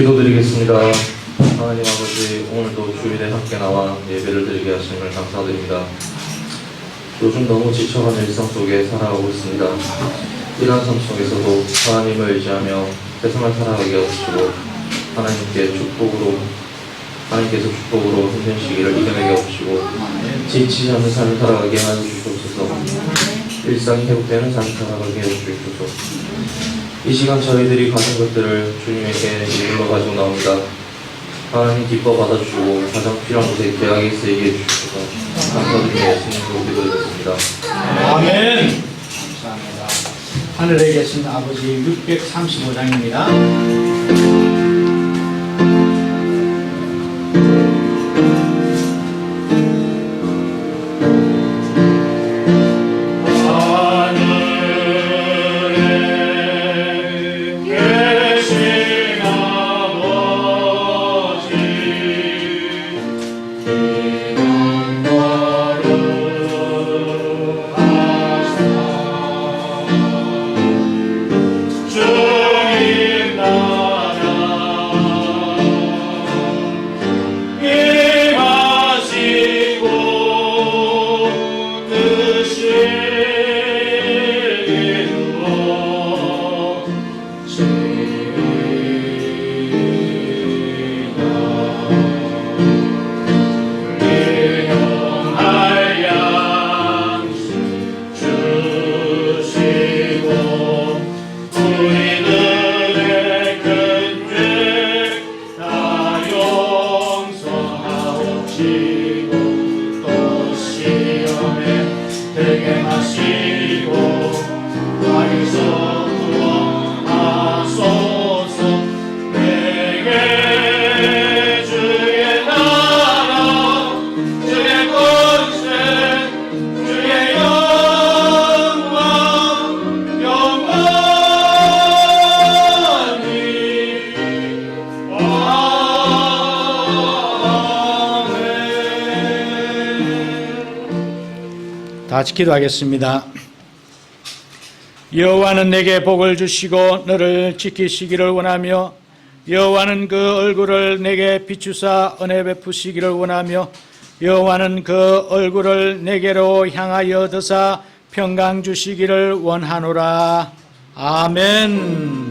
기도드리겠습니다. 하나님 아버지, 오늘도 주일에 함께 나와 예배를 드리게 하심을 감사드립니다. 요즘 너무 지쳐간 일상 속에 살아가고 있습니다. 이러한 삶 속에서도 하나님을 의지하며 세상을 살아가게 하시고 하나님께서 축복으로 힘든 시기를 이겨내게 하시고 지치지 않는 삶을 살아가게 하여 주시옵소서. 일상이 회복되는 삶을 살아가게 하여 주시옵소서. 이 시간 저희들이 가진 것들을 주님에게 이물로 가지고 나옵니다. 하나님 기뻐 받아주시고 가장 필요한 곳에 귀하게 쓰이게 해주시옵소서. 감사드리며 예수님으로 기도드렸습니다. 아멘. 감사합니다. 하늘에 계신 아버지 635장입니다. 마시고 악에서 구원하소서. 내게 주의 나라 주의 권세 주의 영광 영원히 아멘. 다 같이 기도하겠습니다. 여호와는 내게 복을 주시고 너를 지키시기를 원하며 여호와는 그 얼굴을 내게 비추사 은혜 베푸시기를 원하며 여호와는 그 얼굴을 내게로 향하여 드사 평강 주시기를 원하노라. 아멘.